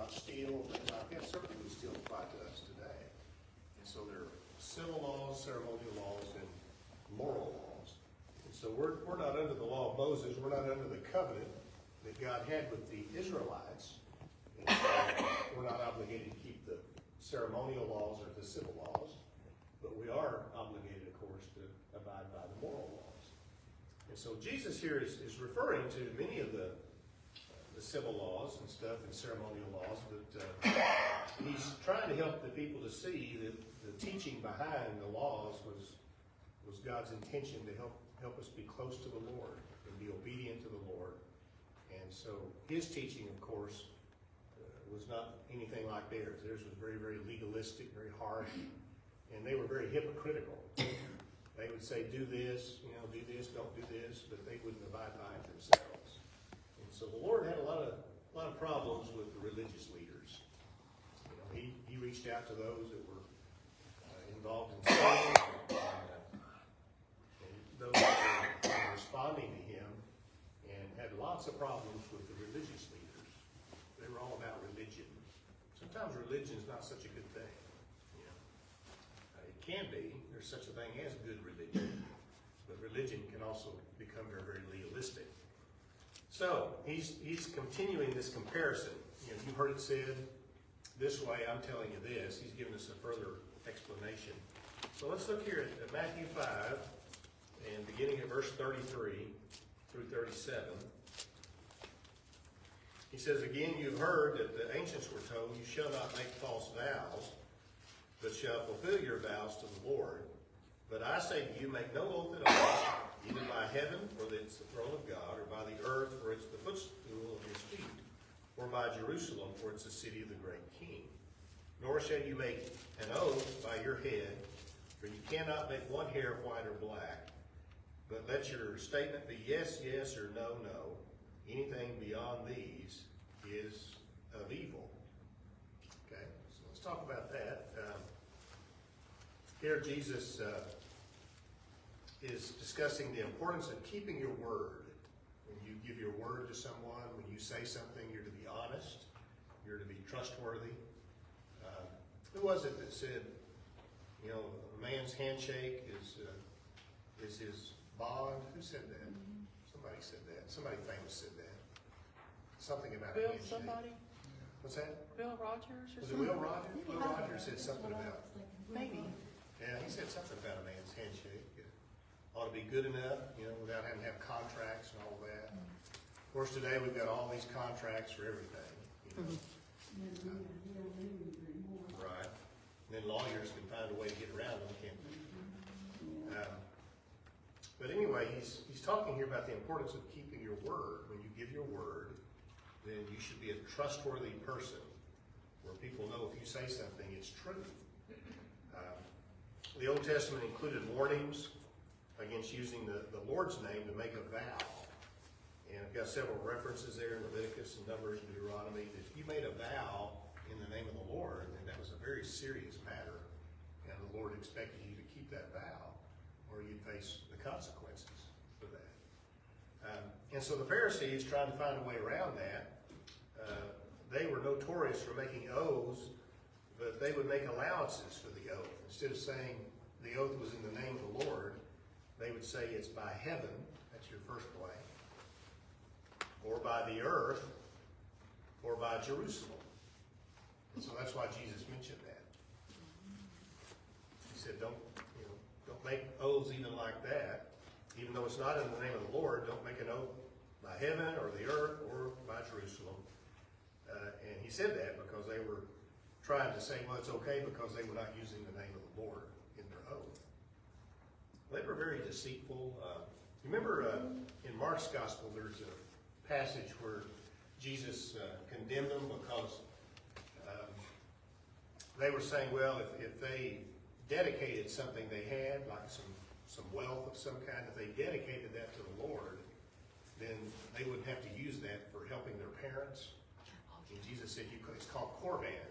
not steal, things like that, certainly would still apply to us today. And so there are civil laws, ceremonial laws, and moral laws. And so we're not under the law of Moses, we're not under the covenant that God had with the Israelites. And so we're not obligated to keep the ceremonial laws or the civil laws, but we are obligated, of course, to abide by the moral laws. And so Jesus here is referring to many of the civil laws and stuff and ceremonial laws, but he's trying to help the people to see that the teaching behind the laws was God's intention to help us be close to the Lord and be obedient to the Lord. And so his teaching, of course, was not anything like theirs. Theirs was very, very legalistic, very harsh, and they were very hypocritical. They would say, do this, do this, don't do this, but they wouldn't abide by it themselves. And so the Lord had a lot of problems with the religious leaders. He reached out to those that were involved in sin, and those that were responding to him, and had lots of problems with the religious leaders. They were all about religion. Sometimes religion is not such a good thing. It can be. There's such a thing as good religion, but religion can also become very, very legalistic. So he's continuing this comparison. You've heard it said this way. I'm telling you this. He's giving us a further explanation. So let's look here at Matthew 5, and beginning at verse 33 through 37. He says, again, you've heard that the ancients were told, you shall not make false vows, but shall fulfill your vows to the Lord. But I say to you, make no oath at all, either by heaven, for it's the throne of God, or by the earth, for it's the footstool of his feet, or by Jerusalem, for it's the city of the great King. Nor shall you make an oath by your head, for you cannot make one hair white or black. But let your statement be yes, yes, or no, no. Anything beyond these is of evil. Okay, so let's talk about that. Here Jesus is discussing the importance of keeping your word. When you give your word to someone, when you say something, you're to be honest, you're to be trustworthy. Who was it that said, a man's handshake is his bond? Who said that? Somebody said that. Somebody famous said that. Something about a handshake. Somebody? What's that? Bill Rogers or Was it Will Rogers? Will Rogers said something about. Maybe. Yeah, he said something about a man's handshake. It ought to be good enough, without having to have contracts and all that. Of course, today we've got all these contracts for everything. Right. And then lawyers can find a way to get around them, can't they? But anyway, he's talking here about the importance of keeping your word. When you give your word, then you should be a trustworthy person, where people know if you say something, it's true. The Old Testament included warnings against using the Lord's name to make a vow. And I've got several references there in Leviticus and Numbers and Deuteronomy that if you made a vow in the name of the Lord, then that was a very serious matter. And the Lord expected you to keep that vow, or you'd face the consequences for that. And so the Pharisees tried to find a way around that. They were notorious for making oaths, but they would make allowances for the oath. Instead of saying the oath was in the name of the Lord, they would say it's by heaven, that's your first blank, or by the earth, or by Jerusalem. And so that's why Jesus mentioned that. He said, don't make oaths even like that. Even though it's not in the name of the Lord, don't make an oath by heaven, or the earth, or by Jerusalem. And he said that because they were trying to say, well, it's okay because they were not using the name of the Lord in their oath. They were very deceitful. You remember in Mark's gospel, there's a passage where Jesus condemned them because they were saying, well, if they dedicated something they had, like some wealth of some kind, if they dedicated that to the Lord, then they wouldn't have to use that for helping their parents. And Jesus said it's called Korban,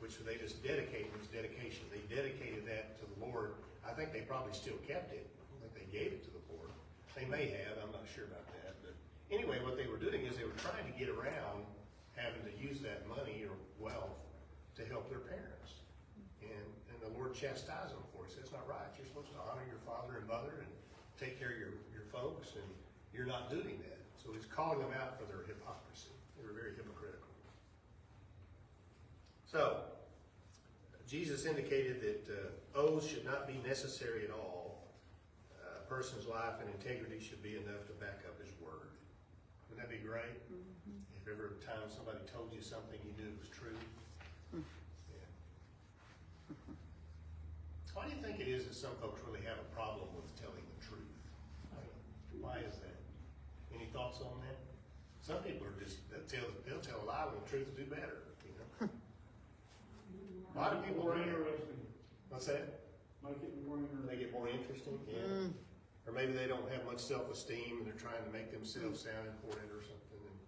which they just dedicated, was dedication. They dedicated that to the Lord. I think they probably still kept it. I don't think they gave it to the Lord. They may have, I'm not sure about that. But anyway, what they were doing is they were trying to get around having to use that money or to help their parents. And the Lord chastised them for it. He said, it's not right. You're supposed to honor your father and mother and take care of your folks, and you're not doing that. So he's calling them out for their hypocrisy. They were very hypocritical. So, Jesus indicated that oaths should not be necessary at all. A person's life and integrity should be enough to back up his word. Wouldn't that be great? Mm-hmm. If every time somebody told you something you knew was true. Yeah. Why do you think it is that some folks really have a problem with telling the truth? Why is that? Any thoughts on that? Some people are just, they'll tell a lie when the truth will do better, you know? A lot of people do that. What's that? Make it more interesting. They get more interesting, yeah. Or maybe they don't have much self-esteem and they're trying to make themselves sound important or something, and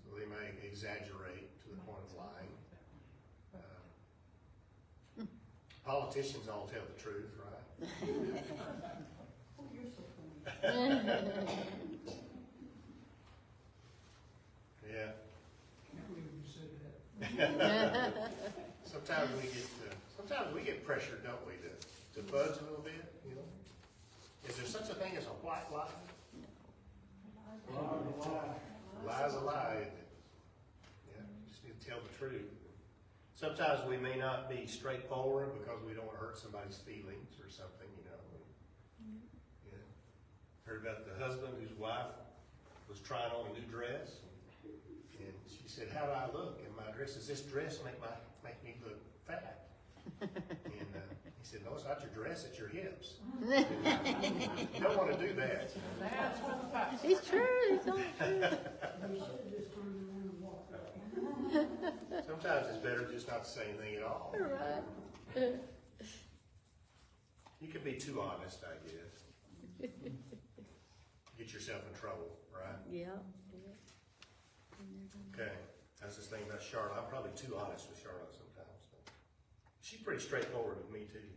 so they may exaggerate to the point of lying. Politicians all tell the truth, right? Oh, you're so funny. Yeah. Can't believe you said that. Sometimes we get pressured, don't we, to fudge a little bit, you know? Is there such a thing as a white lie? Lie's a lie, isn't it? Yeah, you just need to tell the truth. Sometimes we may not be straightforward because we don't want to hurt somebody's feelings or something, you know. Yeah. Heard about the husband whose wife was trying on a new dress, and she said, "How do I look in my dress? Does this dress make me look fat?" And he said, "No, it's not your dress; it's your hips." You don't want to do that. It's true. It's all true. You should have just turned around and walked out. Sometimes it's better just not to say anything at all. Right. You can be too honest, I guess. Get yourself in trouble, right? Yeah. Okay. That's this thing about Charlotte. I'm probably too honest with Charlotte sometimes. So. She's pretty straightforward with me too.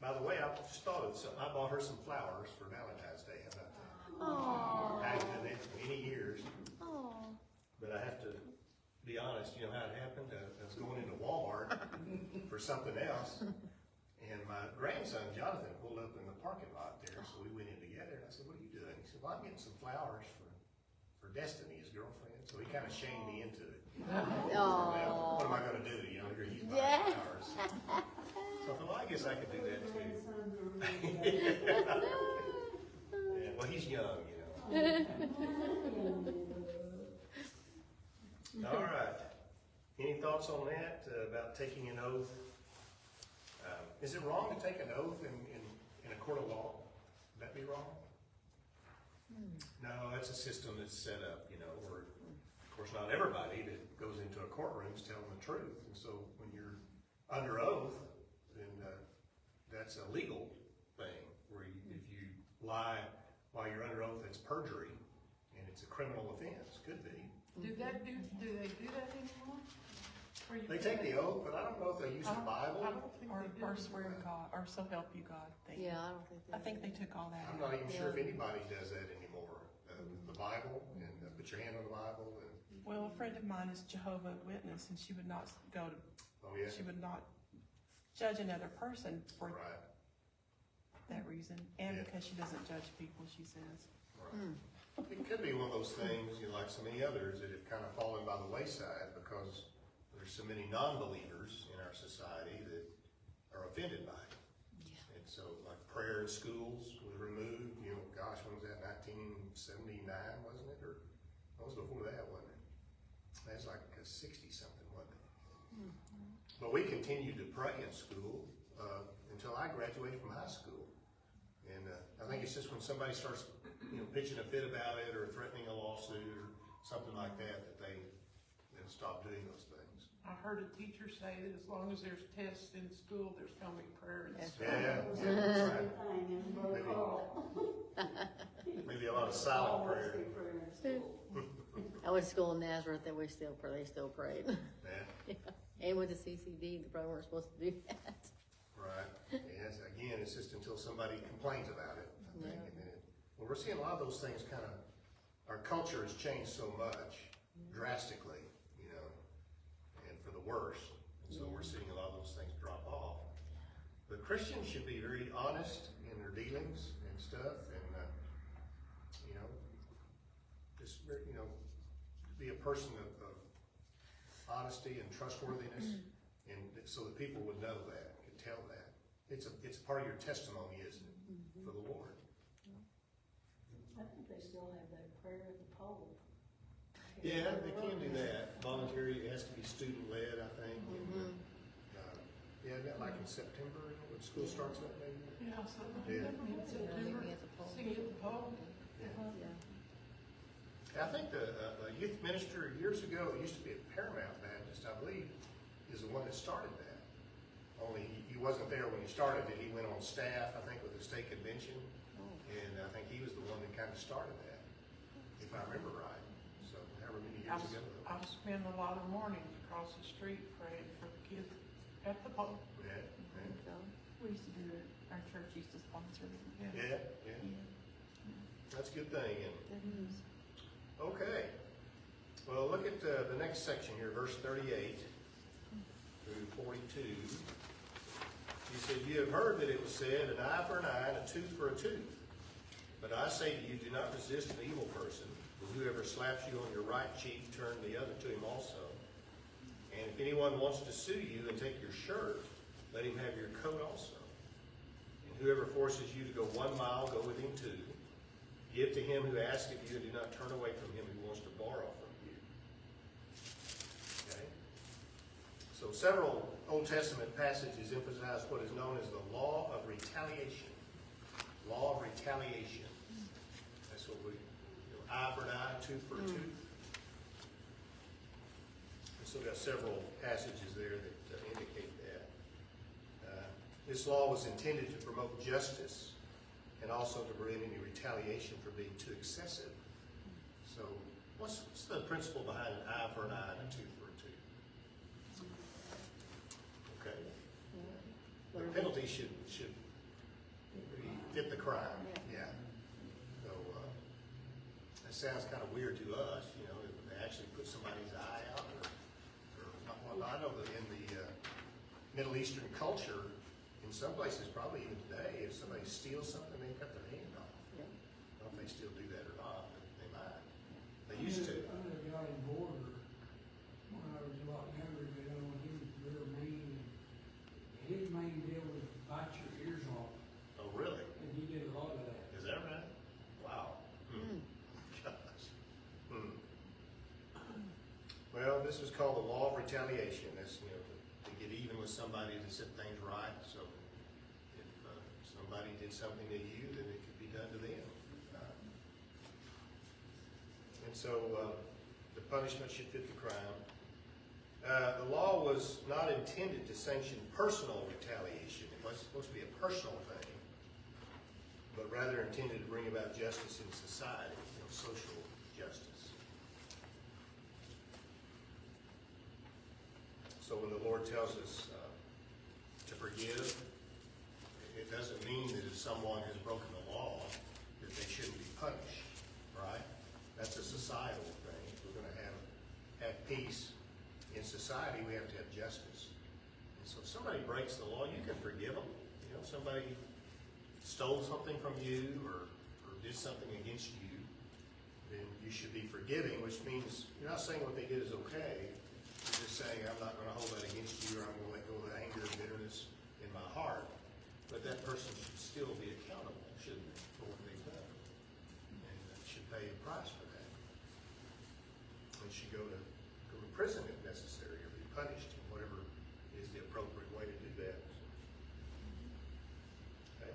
By the way, I just thought of something. I bought her some flowers for Valentine's Day. How about that? Aww. I haven't done that for many years. Aww. But I have to be honest, you know how it happened? I was going into Walmart for something else, and my grandson, Jonathan, pulled up in the parking lot there, so we went in together, and I said, "What are you doing?" He said, "Well, I'm getting some flowers for Destiny, his girlfriend." So he kind of shamed me into it. Well, what am I going to do? You know, you're using my flowers. So I thought, well, I guess I could do that too. Yeah, well, he's young, you know. All right. Any thoughts on that, about taking an oath? Is it wrong to take an oath in a court of law? Would that be wrong? No, that's a system that's set up, you know, where, of course, not everybody that goes into a courtroom is telling the truth. And so when you're under oath, then that's a legal thing, where if you lie while you're under oath, it's perjury, and it's a criminal offense, could be. Do they do that anymore? They take the oath, but I don't know if they use the Bible. I don't think they do. Or swear to God, or so help you God thing. Yeah, I don't think I think they took all that I'm out. not even sure if anybody does that anymore. The Bible, and put your hand on the Bible, and, Well, a friend of mine is Jehovah's Witness, and she would not go to, oh yeah, she would not judge another person for right, that reason, and Yeah. because she doesn't judge people, she says. right. It could be one of those things, you know, like so many others, that have kind of fallen by the wayside because there's so many non-believers in our society that are offended by it. And so, like prayer in schools was removed, you know, gosh, when was that, 1979, wasn't it? Or, what was before that, wasn't it? That was like 60-something, wasn't it? But we continued to pray in school until I graduated from high school. And I think it's just when somebody starts, you know, pitching a fit about it or threatening a lawsuit or something like that, that they then stop doing those things. I heard a teacher say that as long as there's tests in school, there's gonna be prayer in That's school. Yeah, It was yeah, the that's same right. thing in roll call. Maybe a lot of silent Always prayer. be prayer in school. I went to school in Nazareth, and they still prayed. Yeah, And with the CCD, they probably weren't supposed to do that. right. Yes, again, it's just until somebody complains about it, I think. Yeah. And then well, we're seeing a lot of those things kind of, our culture has changed so much drastically. you know, and for the worse. And so we're seeing a lot of those things drop off. But Christians should be very honest in their dealings and stuff, and, you know, just, you know, be a person of honesty and trustworthiness, and so that people would know that, can tell that. It's a part of your testimony, isn't it, for the Lord? I think they still have that prayer at the pole. Yeah, they can do that. Voluntary, it has to be student-led, I think. And, yeah, that like in September, when school starts up, maybe? Yeah, something Yeah. like that, in September, Meeting at the pole. singing at the pole. Yeah. I think the youth minister years ago, it used to be at Paramount Baptist, I believe, is the one that started that. Only he wasn't there when he started it. He went on staff, I think, with the state convention. And I think he was the one that kind of started that, if I remember right. So, however many years ago. I've spent a lot of mornings across the street praying for the kids at the pole. Yeah, So, We used to do it, our church used to sponsor it. yeah, yeah. That's a good thing. And, okay. Well, look at the next section here, verse 38 through 42. He said, "You have heard that it was said, an eye for an eye and a tooth for a tooth. But I say to you, do not resist an evil person. But whoever slaps you on your right cheek, turn the other to him also. And if anyone wants to sue you and take your shirt, let him have your coat also. And whoever forces you to go 1 mile, go with him 2. Give to him who asks of you, and do not turn away from him who wants to borrow from you." Okay? So several Old Testament passages emphasize what is known as the law of retaliation. Law of retaliation. That's what we, eye for an eye, tooth for a tooth. We still got several passages there that indicate that. This law was intended to promote justice and also to prevent any retaliation for being too excessive. So, what's the principle behind an eye for an eye and a tooth for a tooth? Okay. The penalty should fit the crime. Yeah. So that sounds kind of weird to us, you know, if they actually put somebody's eye out or not. Well, I know that in the Middle Eastern culture, in some places, probably even today, if somebody steals something, they cut their hand off. I don't know if they still do that or not, but they might. They used to. I had a guy in Border, when I was a lot younger, but I know he was real mean. His main deal was to bite your ears off, Oh, really? and he did a lot of that. Is that right? Wow. Gosh. Well, this was called the law of retaliation. That's, you know, to get even with somebody to set things right. So if somebody did something to you, then it could be done to them. And so the punishment should fit the crime. The law was not intended to sanction personal retaliation. It wasn't supposed to be a personal thing, but rather intended to bring about justice in society, you know, social justice. So when the Lord tells us to forgive, it doesn't mean that if someone has broken the law, that they shouldn't be punished, right? That's a societal thing. If we're going to have peace in society, we have to have justice. And so if somebody breaks the law, you can forgive them. You know, somebody stole something from you or did something against you, then you should be forgiving, which means you're not saying what they did is okay. You're just saying, I'm not going to hold that against you, or I'm going to let go of the anger and bitterness in my heart. But that person should still be accountable, shouldn't they, for what they've done? And should pay a price for that. And should go to prison if necessary, or be punished in whatever is the appropriate way to do that. Okay.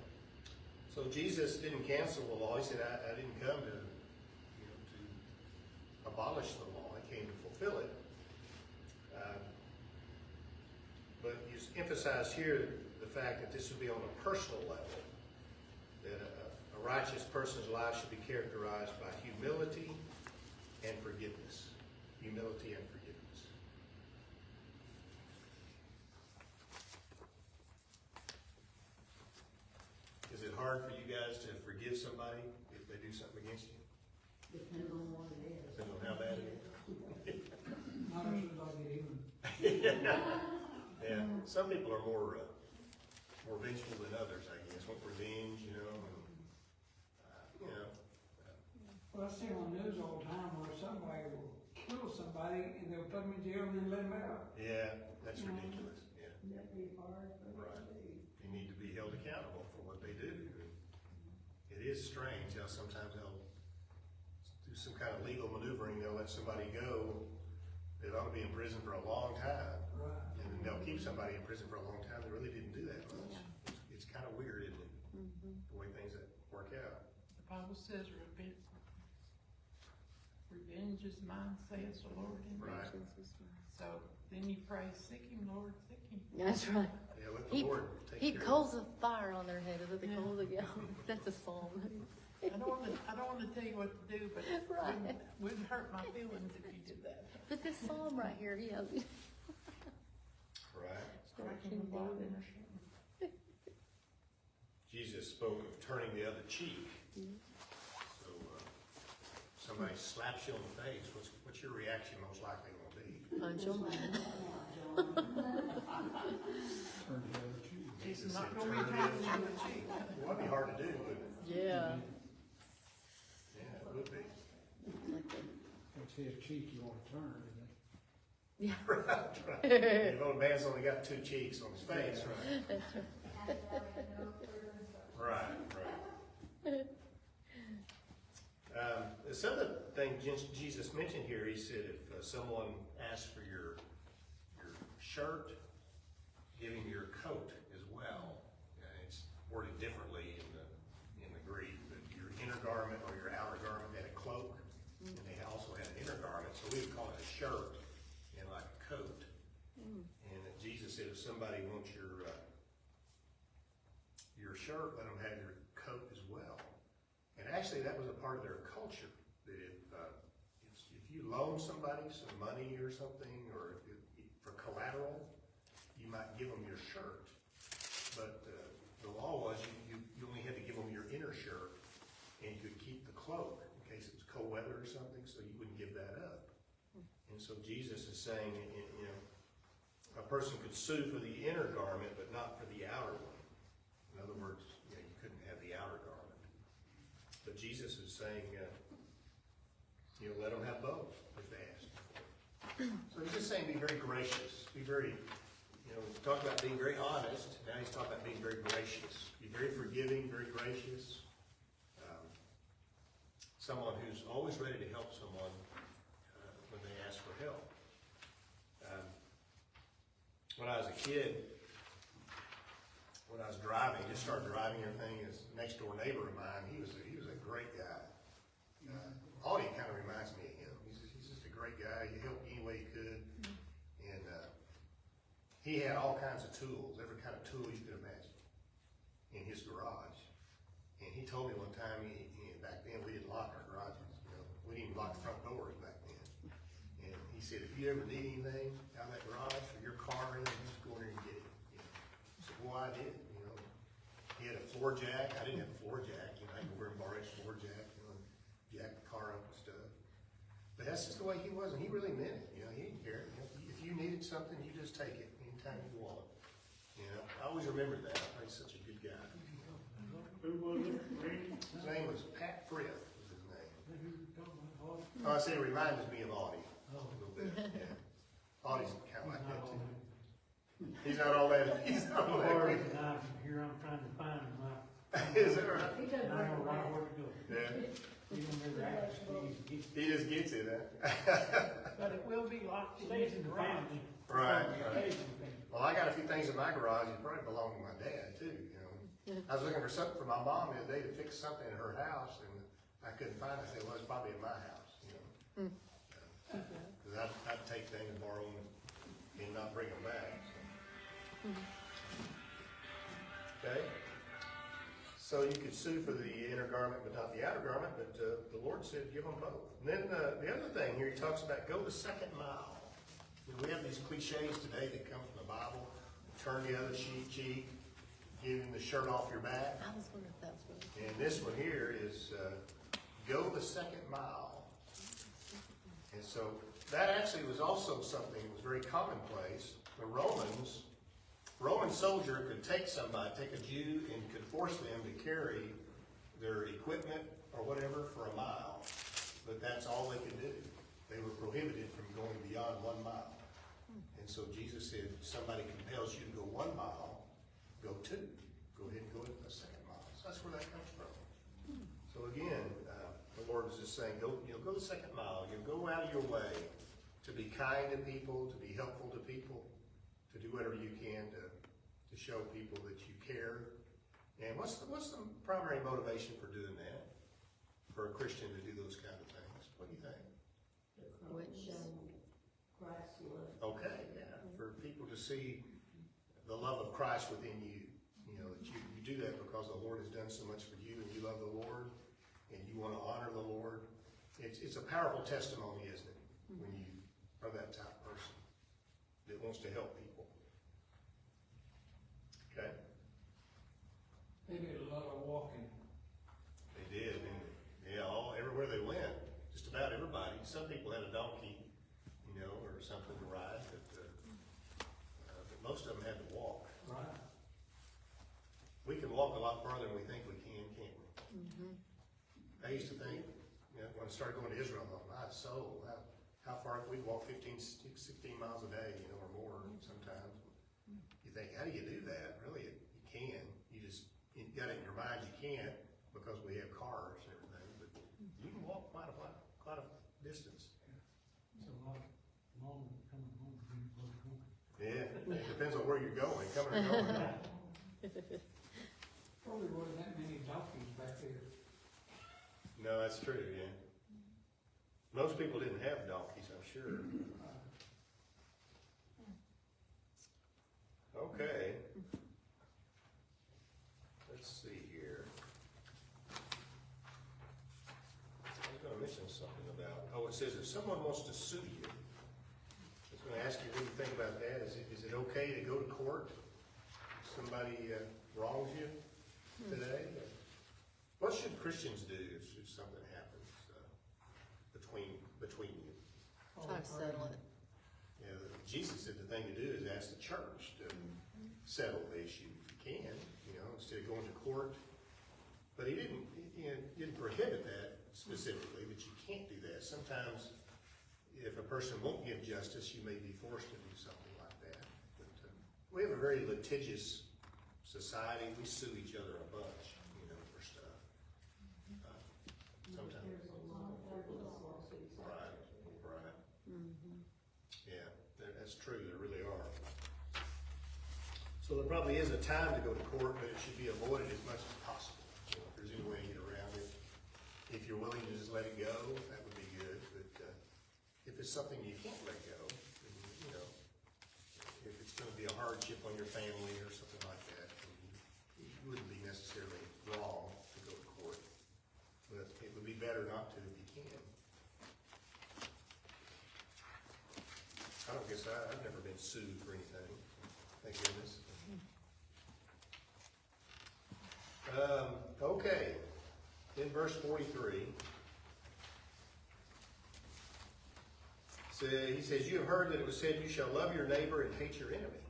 So Jesus didn't cancel the law. He said, I didn't come to abolish the law. I came to fulfill it. But he's emphasized here the fact that this would be on a personal level, that a righteous person's life should be characterized by humility and forgiveness. Humility and forgiveness. Is it hard for you guys to forgive somebody if they do something against you? Depends on what it is. Depends on how bad it is. Not if Yeah, some people are more vengeful than others, I guess, want revenge, you know, and, you know. Well, I see on the news all the time where somebody will kill somebody and they'll put them in jail and then let them out. Yeah, that's ridiculous, yeah. That'd be hard for Right. them to do. They need to be held accountable for what they do. It is strange how sometimes they'll do some kind of legal maneuvering, they'll let somebody go that ought to be in prison for a long time. Right. And then they'll keep somebody in prison for a long time that really didn't do that much. It's kind of weird, isn't it? The way things that work out. The Bible says revenge is mine, says the Lord. Right. So then you pray, seek him, Lord, seek him. That's right. Yeah, let the Heap, Lord take heap care coals of fire on their head, is what the Yeah. coals of gallon. That's a psalm. I don't wanna tell you what to do, but it Right. wouldn't hurt my feelings if you did that. But this psalm right here, you know, Right. Striking the block David. or something. Jesus spoke of turning the other cheek. So, somebody slaps you on the face, what's your reaction most likely going to be? punch them. It's Jesus not said, gonna be "Turn the turning other the other cheek. Well, that'd be hard to do, but Yeah. yeah, it would be. Like the- It's his cheek you want to turn, isn't Yeah. If old man's only got two cheeks on his face, right? Right, right. Some of the things Jesus mentioned here, he said if someone asks for your shirt, give him your coat as well. It's worded differently in the Greek, but your inner garment or your outer garment had a cloak, and they also had an inner garment, so we would call it a shirt and like a coat. And Jesus said if somebody wants your shirt, let them have your coat as well. And actually, that was a part of their culture. That if you loan somebody some money or something, or for collateral, you might give them your shirt. But the law was you only had to give them your inner shirt, and you could keep the cloak in case it was cold weather or something, so you wouldn't give that up. And so Jesus is saying, you know, a person could sue for the inner garment, but not for the outer one. In other words, you couldn't have the outer garment. But Jesus is saying, let them have both if they ask for it. So he's just saying be very gracious. Be very, talk about being very honest. Now he's talking about being very gracious. Be very forgiving, very gracious. Someone who's always ready to help someone when they ask for help. When I was a kid, when I was driving, just started driving, everything, his next door neighbor of mine, he was a great guy. Audie kind of reminds me of him. He's just a great guy. He helped any way he could. And he had all kinds of tools, every kind of tool you could imagine, in his garage. And he told me one time, back then we didn't lock our garages. We didn't even lock the front doors back then. And he said, if you ever need anything out of that garage for your car or anything, just go in there and get it. I said, well, I did. He had a floor jack. I didn't have a floor jack. I could go over and borrow his floor jack, jack the car up and stuff. But that's just the way he was, and he really meant it. He didn't care. If you needed something, you just take it anytime you want. I always remember that. He's such a good guy. Who was it, Randy? His name was Pat Frith, was his name. Oh, I say it reminds me of Audie a little bit. Yeah. Audie's kind of like that too. He's not all that. He's not all that. Here I'm trying to find him. Is that right? He doesn't I don't know recognize where to go. Yeah. He don't never ask. He just gets it, huh? But it will be locked in Stays his in the garage. family. Right. Stays in the family. Well, I got a few things in my garage that probably belong to my dad too. I was looking for something for my mom the other day to fix something in her house, and I couldn't find it. I said, well, it's probably in my house, Because I'd take things and borrow them and not bring them back. So. Okay? So you could sue for the inner garment but not the outer garment, but the Lord said give them both. And then the other thing here, he talks about go the second mile. We have these cliches today that come from the Bible. Turn the other cheek, give him the shirt off your back. I was wondering if that was what. And this one here is go the second mile. And so that actually was also something that was very commonplace. The Roman soldier could take a Jew, and could force them to carry their equipment or whatever for a mile. But that's all they could do. They were prohibited from going beyond 1 mile. And so Jesus said, if somebody compels you to go 1 mile, go 2. Go ahead and go a second mile. So that's where that comes from. So again, the Lord was just saying, go the second mile. Go out of your way to be kind to people, to be helpful to people, to do whatever you can to show people that you care. And what's the primary motivation for doing that? For a Christian to do those kind of things? What do you think? Show Christ's love. Okay, yeah. For people to see the love of Christ within you. You know, that you do that because the Lord has done so much for you and you love the Lord and you want to honor the Lord. It's a powerful testimony, isn't it? When you are that type of person that wants to help people. Okay? They did a lot of walking. They did, and everywhere they went, just about everybody. Some people had a donkey, or something to ride, but most of them had to walk. Right. We can walk a lot farther than we think we can, can't we? I used to think, when I started going to Israel, I thought, my soul, how far we'd walk 15, 16 miles a day, or more sometimes. You think, how do you do that? Really, you can. You got it in your mind you can't because we have cars and everything, but you can walk quite a distance. It's a lot longer coming home than it was going. Yeah, it depends on where you're going, coming or going. Probably wasn't that many donkeys back there. No, that's true, yeah. Most people didn't have donkeys, I'm sure. Okay. Let's see here. I was gonna mention something about, it says if someone wants to sue you, I was gonna ask you what you think about that. Is it okay to go to court if somebody wrongs you today? What should Christians do if something happens between you? Try to settle it. Jesus said the thing to do is ask the church to settle the issue if you can, instead of going to court. But he didn't prohibit that specifically, but you can't do that. Sometimes if a person won't give justice, you may be forced to do something like that. But we have a very litigious society. We sue each other a bunch, for stuff. Sometimes. There's a lot of frivolous lawsuits out Right, there. right. Yeah, that's true, there really are. So there probably is a time to go to court, but it should be avoided as much as possible. If there's any way to get around it. If you're willing to just let it go, that would be good, but if it's something you can't let go, then, if it's gonna be a hardship on your family or something like that, then you wouldn't be necessarily wrong to go to court. But it would be better not to if you can. I've never been sued for anything, thank goodness. Okay, in verse 43, he says, you have heard that it was said, you shall love your neighbor and hate your enemy.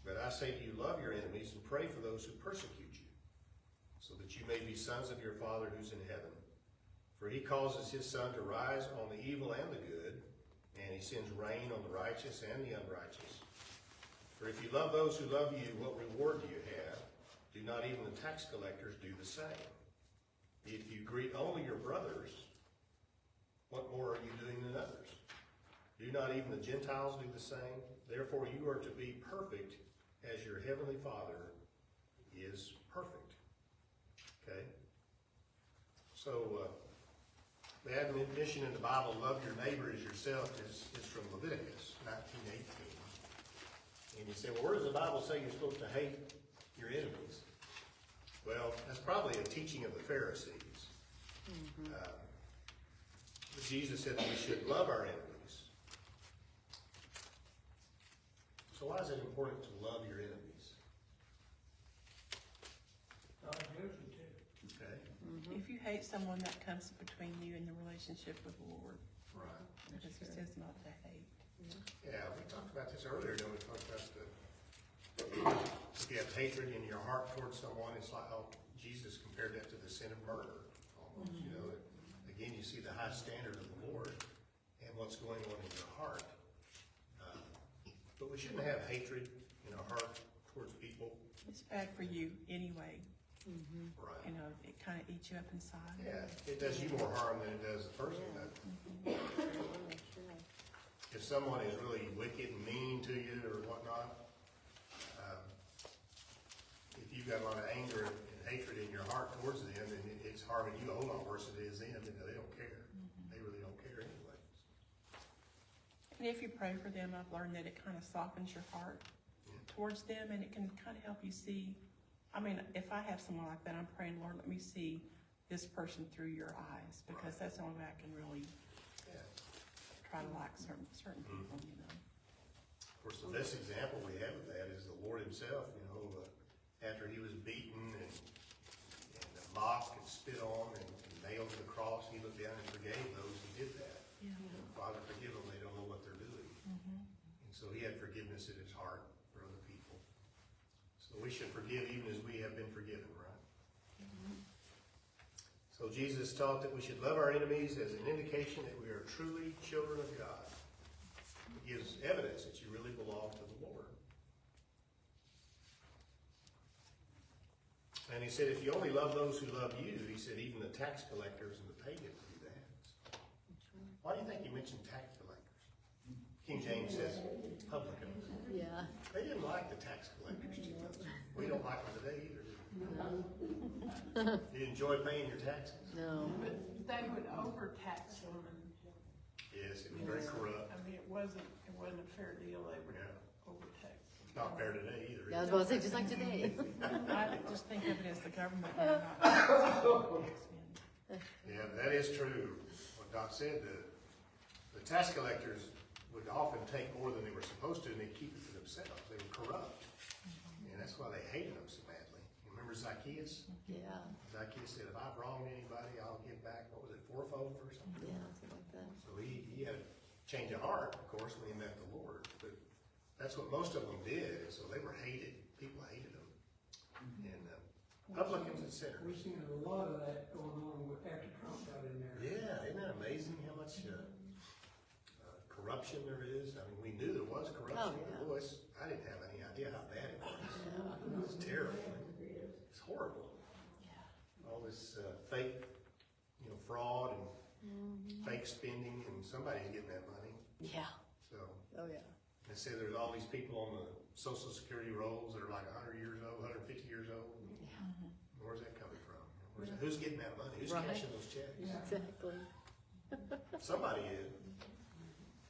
But I say to you, love your enemies and pray for those who persecute you, so that you may be sons of your Father who's in heaven. For he causes his sun to rise on the evil and the good, and he sends rain on the righteous and the unrighteous. For if you love those who love you, what reward do you have? Do not even the tax collectors do the same? If you greet only your brothers, what more are you doing than others? Do not even the Gentiles do the same? Therefore you are to be perfect as your heavenly Father is perfect. Okay? So, the admonition in the Bible, love your neighbor as yourself, is from Leviticus 19:18. And you say, well, where does the Bible say you're supposed to hate your enemies? Well, that's probably a teaching of the Pharisees. But Jesus said that we should love our enemies. So why is it important to love your enemies? God tells you to. Okay. If you hate someone, that comes between you and the relationship with the Lord. Right. Because he says not to this earlier, you know, we talked about if you have hatred in your heart towards someone, it's like, oh, Jesus compared that to the sin of murder, almost, you know. Again, you see the high standard of the Lord and what's going on in your heart. But we shouldn't have hatred in our heart towards people. It's bad for you anyway. Right. You know, it kind of eats you up inside. Yeah, it does you more harm than it does the person. If someone is really wicked and mean to you or whatnot, if you've got a lot of anger and hatred in your heart towards them, then it's harming you a whole lot worse than it is them. You know, they don't care. They really don't care anyway. And if you pray for them, I've learned that it kind of softens your heart towards them, and it can kind of help you see. I mean, if I have someone like that, I'm praying, Lord, let me see this person through your eyes, because that's the only way I can really try to like certain people, you know. Of course, the best example we have of that is the Lord himself, you know, after he was beaten and mocked and spit on and nailed to the cross, he looked down and forgave those who did that. Yeah. Father, forgive them, they don't know what they're doing. And so he had forgiveness in his heart for other people. So we should forgive even as we have been forgiven, right? So Jesus taught that we should love our enemies as an indication that we are truly children of God. It gives evidence that you really belong to the Lord. And he said, if you only love those who love you, he said, even the tax collectors and the pagans do that. Why do you think he mentioned tax collectors? King James says publicans. Yeah. They didn't like the tax collectors too much. We don't like them today either, do we? You enjoy paying your taxes? No. But they would overtax them, and, Yes, it was very corrupt. I mean, it wasn't a fair deal, they would Yeah. overtax. Not fair today either. Yeah, I was about to say, just like today. I just think of it as the government. Not Yeah, that is true. What Doc said, the tax collectors would often take more than they were supposed to, and they'd keep it for themselves. They were corrupt. And that's why they hated them so badly. You remember Zacchaeus? Yeah, Zacchaeus said, if I've wronged anybody, I'll give back, what was it, fourfold or something? yeah, something like that. So he had a change of heart, of course, when he met the Lord. But that's what most of them did, and so they were hated. People hated them. And publicans and sinners. We've seen a lot of that going on after Trump got in there. Yeah, isn't that amazing how much corruption there is? I mean, we knew there was corruption. Oh, yeah. But boy, I didn't have any idea how bad it was. It was terrible. It's horrible. All this fake, you know, fraud and fake spending, and somebody's getting that money. Yeah. So Oh, yeah. they say there's all these people on the Social Security rolls that are like 100 years old, 150 years old. Where's that coming from? Who's getting that money? Who's Right. cashing those checks? Exactly. Somebody is.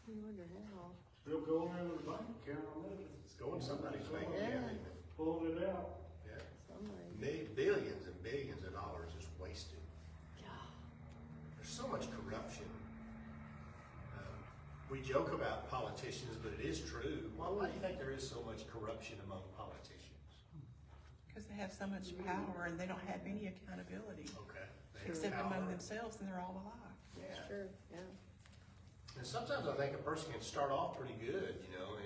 I wonder how. Still going into the bank account on that, It's going somebody's bank Yeah. account. pulling it out. Yeah. Somebody. Billions and billions of dollars just wasted. Yeah. There's so much corruption. We joke about politicians, but it is true. Why do you think there is so much corruption among politicians? Because they have so much power and they don't have any accountability Okay. They have except power. among themselves, and they're all alike. Yeah. Sure, yeah. And sometimes I think a person can start off pretty good, you know,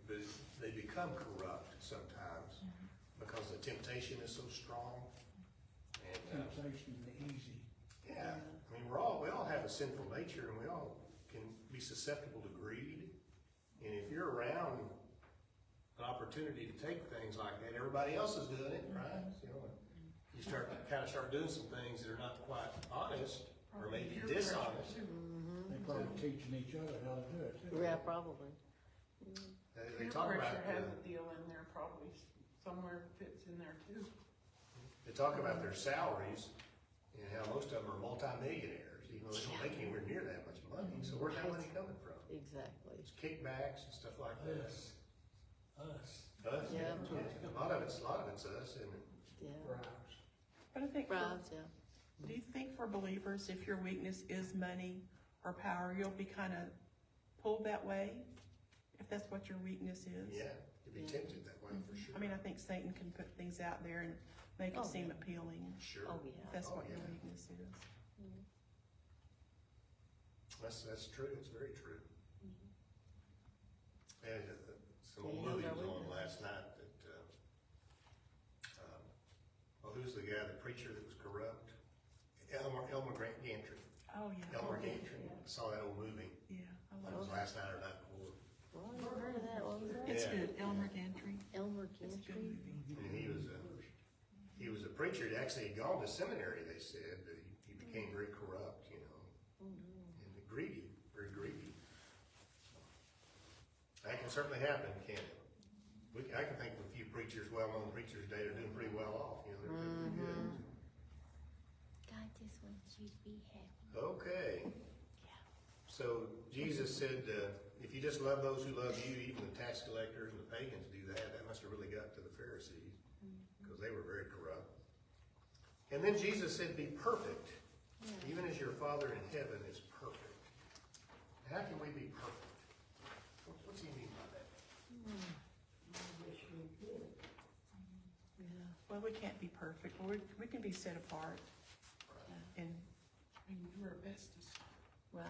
but they become corrupt sometimes because the temptation is so strong. And Temptation, the easy. yeah, I mean, we all have a sinful nature, and we all can be susceptible to greed. And if you're around an opportunity to take things like that, everybody else is doing it, right? You know, you start doing some things that are not quite honest, or maybe Peer pressure, dishonest. too. They probably teaching each other how to do it too. Yeah, probably. They Peer talk about pressure has a deal in there, probably somewhere fits in there too. they talk about their salaries and how most of them are multimillionaires, even though they don't make anywhere near that much money. So where's that money coming from? Exactly. It's kickbacks and stuff like that. Us. Us, Yeah. yeah. A lot of it's us, and Yeah. Bribes. But I think, Bribes, yeah. do you think for believers, if your weakness is money or power, you'll be kind of pulled that way? If that's what your weakness is? yeah, you'd be tempted that way for sure. I mean, I think Satan can put things out there and make Oh, it seem yeah. appealing, Sure. Oh, yeah. if that's Oh, what your yeah. weakness is. That's true. It's very true. And last night that, who's the guy, the preacher that was corrupt? Elmer Gantry. Oh, yeah. Elmer Gantry. Saw that old movie. Yeah, I It love was it. last night or night before. Well, I never heard of that one. It's Yeah. good, Elmer Gantry. Elmer It's a good Gantry. movie. And he was a preacher. He actually had gone to seminary, they said, but he became very corrupt, you know. And greedy, very greedy. That can certainly happen, can't it? I can think of a few preachers, well-known preachers today, are doing pretty well off, you know, they're doing pretty good. God just wants you to be happy. Okay. So Jesus said, if you just love those who love you, even the tax collectors and the pagans do that, that must have really got to the Pharisees, because they were very corrupt. And then Jesus said, be perfect, even as your Father in heaven is perfect. How can we be perfect? What's he mean by that? Well, we can't be perfect, but we can be set apart. And I mean, do our best to Right.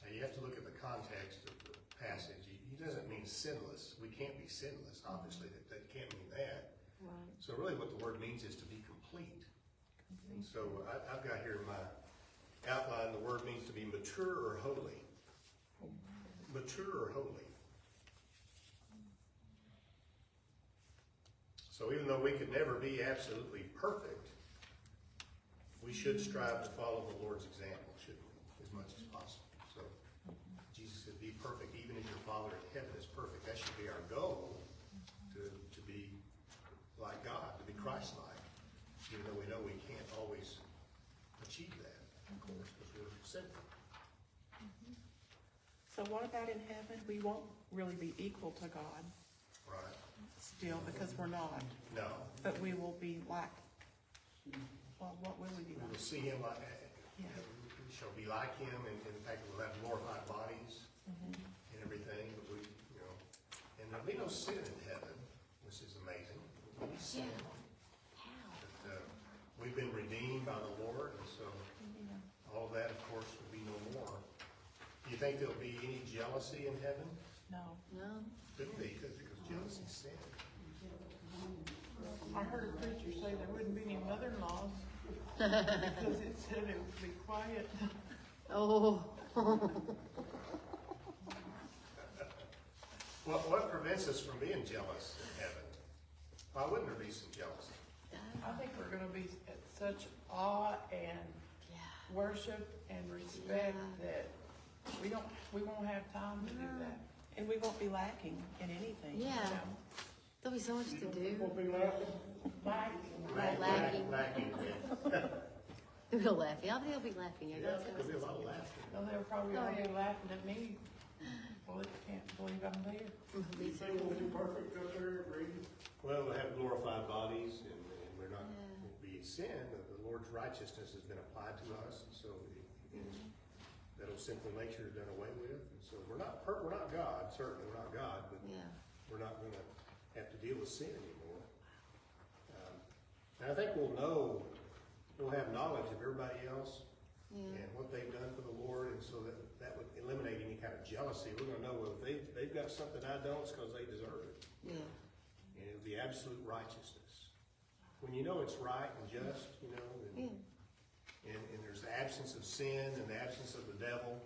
Now, you have to look at the context of the passage. He doesn't mean sinless. We can't be sinless, obviously. That can't mean that. Right. So really what the word means is to be complete. And so I've got here in my outline, the word means to be mature or holy. Mature or holy. So even though we could never be absolutely perfect, we should strive to follow the Lord's example, shouldn't we? As much as possible. So Jesus said, be perfect, even as your Father in heaven is perfect. That should be our goal, to be like God, to be Christ-like. Even though we know we can't always achieve that, of course, because we're sinful. so what about in heaven? We won't really be equal to God Right? still, because we're not. No. But we will be like, well, what will we be We will like? see him like, Yeah. we shall be like him, and in fact, we'll have glorified bodies and everything, but we, you know, and there'll be no sin in heaven, which is amazing. There'll be sin. But, we've been redeemed by the Lord, and so all of that, of course, will be no more. Do you think there'll be any jealousy in heaven? No. No? Couldn't be, because jealousy is sin. I heard a preacher say there wouldn't be any mother-in-laws because it said it would be quiet. Oh. What prevents us from being jealous in heaven? Why wouldn't there be some jealousy? I think we're gonna be at such awe and Yeah. worship and respect that we won't have time to do that. And we won't be lacking in anything. Yeah. There'll be so much to do. Won't be laughing. Lacking. Lacking, yeah. We'll laugh. Yeah, they'll be laughing. Yeah, Yeah, God's there'll be a gonna- lot of laughter. Well, they'll probably all be laughing at me. Well, they can't believe I'm there. Me You think we'll too. be perfect up there, Brady? Well, we'll have glorified bodies, and we're not, Yeah. won't be sin. The Lord's righteousness has been applied to us, and so that old sinful nature is done away with. And so we're not God, certainly we're not God, but Yeah. we're not gonna have to deal with sin anymore. And I think we'll have knowledge of everybody else Yeah. and what they've done for the Lord, and so that would eliminate any kind of jealousy. We're gonna know, well, if they've got something I don't, it's because they deserve it. Yeah. And it'll be absolute righteousness. When you know it's right and just, you know, Yeah. and there's the absence of sin and the absence of the devil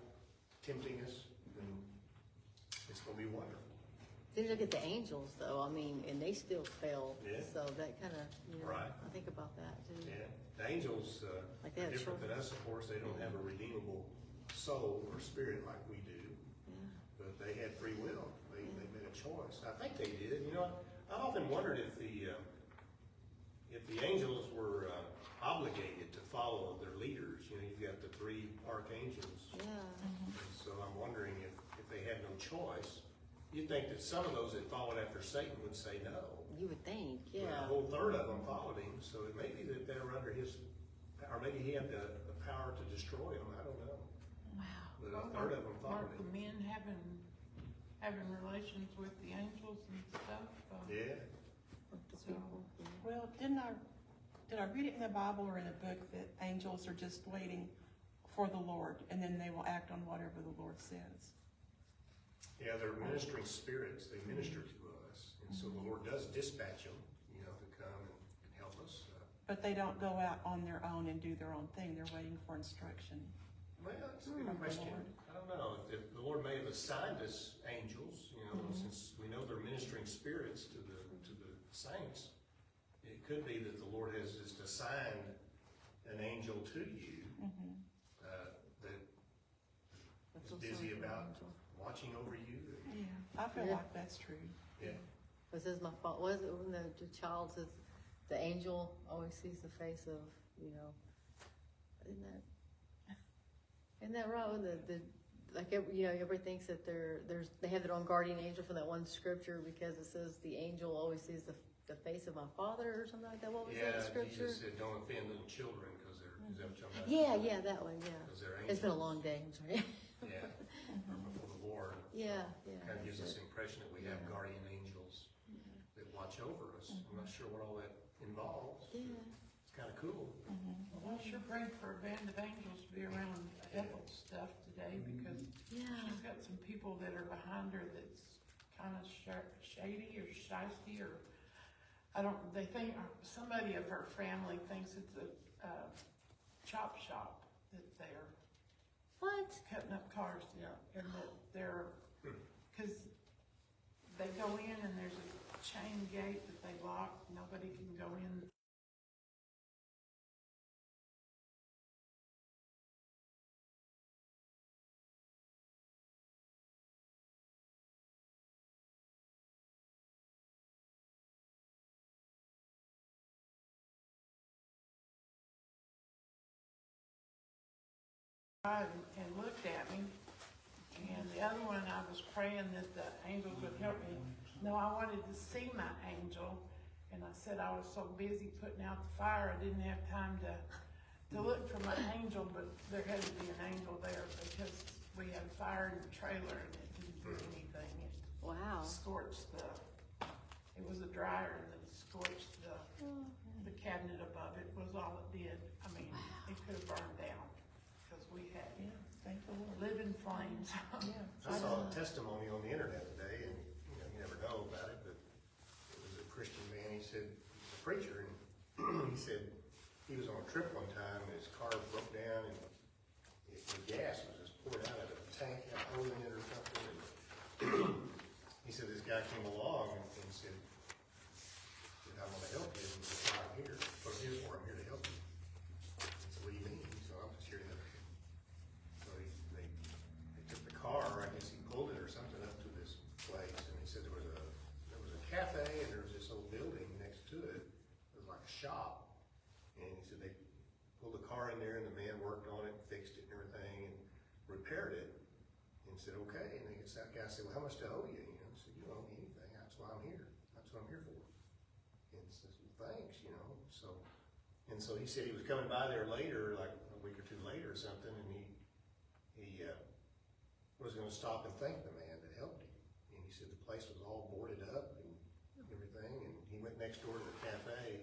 tempting us, then it's gonna be wonderful. Then look at the angels, though. I mean, and they still fell. Yeah. So that kind of, you know, Right. I think about that too. Yeah, the angels Like they are have different than children. us, of course. They don't have a redeemable soul or spirit like we do. Yeah. But they had free will. They made a choice. I think they did. You know, I've often wondered if the angels were obligated to follow their leaders. You know, you've got the three archangels. Yeah. And so I'm wondering if they had no choice. You'd think that some of those that followed after Satan would say no. You would think, But yeah. a whole third of them followed him, so it may be that they were under his, or maybe he had the power to destroy them. I don't know. Wow. But a third of them followed Aren't the him. men having relations with the angels and stuff? Yeah. With the So- people. Yeah. Well, did I read it in the Bible or in a book that angels are just waiting for the Lord and then they will act on whatever the Lord says? Yeah, they're ministering spirits. They minister to us. And so the Lord does dispatch them, you know, to come and help us. But they don't go out on their own and do their own thing, they're waiting for instruction. Well, it's a good From the question. Lord. I don't know, if the Lord may have assigned us angels, you know, since we know they're ministering spirits to the saints. It could be that the Lord has just assigned an angel to you, that That's is also busy an about angel. watching over you. Yeah, I feel Yeah. like that's true. Yeah. It says my fault, was it when the child says, the angel always sees the face of, you know, isn't that right, when the, like, you know, everybody thinks that they have their own guardian angel from that one scripture, because it says the angel always sees the face of my father, or something like that, what was Yeah, that scripture? Jesus said, don't offend little children, because they're, is that what you're talking Yeah, about? yeah, that one, yeah. Because they're It's been a angels. long day, I'm sorry. Yeah, before the Lord. Yeah, yeah. Kind of gives us that's the impression that we have guardian angels that watch over us. I'm not sure what all that involves. it. Yeah. It's kind of cool. Well, I sure prayed for a band of angels to be around Ethel's stuff today, because Yeah. she's got some people that are behind her that's kind of shady or shisty, or they think, somebody of her family thinks it's a chop shop that they're What? cutting up cars, yeah, and that they're, cause they go in and there's a chain gate that they lock, nobody can go in. And looked at me, and the other one, I was praying that the angels would help me. No, I wanted to see my angel, and I said I was so busy putting out the fire, I didn't have time to look for my angel, but there had to be an angel there, because we had fire in the trailer and it didn't do anything. It Wow. scorched it was a dryer, and it scorched the cabinet above it, was all it did. I mean, it could have burned down, because we had Yeah, thank the Lord. living flames. Yeah. I saw a testimony on the internet today, and you know, you never know about it, but it was a Christian man. He said, he's a preacher, and he said he was on a trip one time, and his car broke down, and the gas was just poured out of a tank, had a hole in it or something. And he said this guy came along and said, I want to help you. And he said, I'm here. What I'm here for, I'm here to help you. He said, what do you mean? He said, I'm just here to help you. So they took the car, I guess he pulled it or something up to this place, and he said there was a cafe, and there was this old building next to it. It was like a shop. And he said they pulled the car in there, and the man worked on it, fixed it and everything, and repaired it. And said, okay. And that guy said, well, how much do I owe you? You know, he said, you don't owe me anything. That's why I'm here. That's what I'm here for. And he says, well, thanks, you know. So he said he was coming by there later, like a week or two later or something, and he was going to stop and thank the man that helped him. And he said the place was all boarded up and everything, and he went next door to the cafe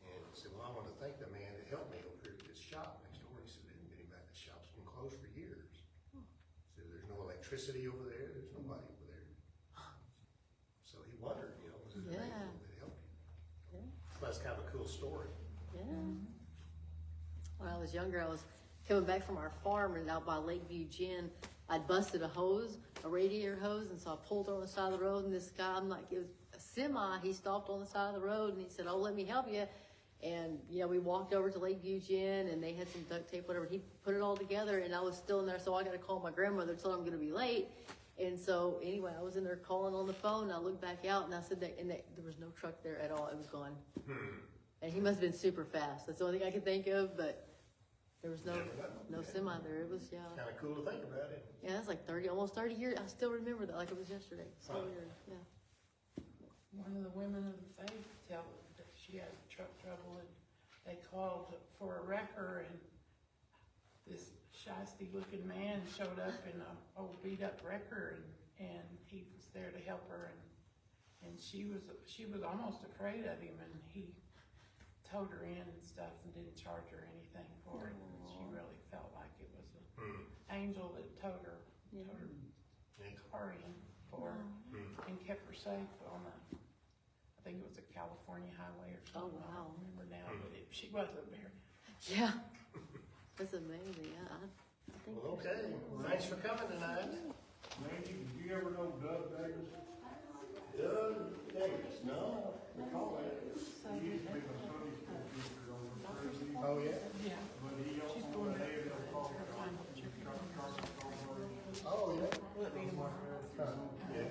and said, well, I want to thank the man that helped me over here at this shop next door. And he said, they didn't get him back. The shop's been closed for years. So there's no electricity over there. There's nobody over there. So he wondered, you know, was it an Yeah. angel that helped him? Yeah. So that's kind of a cool story. Yeah. When I was younger, I was coming back from our farm, and out by Lakeview Gin, I'd busted a hose, a radiator hose, and so I pulled her on the side of the road, and this guy, I'm like, it was a semi, he stopped on the side of the road, and he said, oh, let me help you. And, you know, we walked over to Lakeview Gin, and they had some duct tape, whatever. He put it all together, and I was still in there, so I got to call my grandmother, tell her I'm going to be late. And so, anyway, I was in there calling on the phone, and I looked back out, and I said that, and there was no truck there at all. It was gone. And he must have been super fast. That's the only thing I could think of, but there was no semi there. It was, yeah. Kind of cool to think about it. Yeah, that's like almost 30 years. I still remember that like it was yesterday. So Huh. weird, yeah. One of the women of the faith tell that she had truck trouble, and they called for a wrecker, and this shisty looking man showed up in a old beat up wrecker, and he was there to help her, and she was almost afraid of him, and he towed her in and stuff and didn't charge her anything for it. And she really felt like it was an angel that towed her Yeah. car in for her. and kept her safe on I think it was a California highway or something. I wow. don't remember now, but she wasn't there. Yeah, that's amazing, I think. Well, okay, thanks for coming tonight. Randy, did you ever know Doug Davis? Doug Davis, no, recall that. He used to be my Sunday school teacher over at Prairie View, Oh, yeah? Yeah. but he She's owned going the back head to of the her coffee shop. final check. Oh, yeah. Will it be tomorrow? Yeah.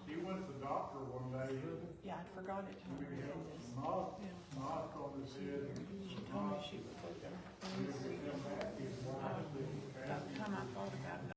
He went to the doctor one day, Yeah, I forgot it. and he had knocked on his head. She told me she would go there. He was come back, his wife, By the time I thought about it,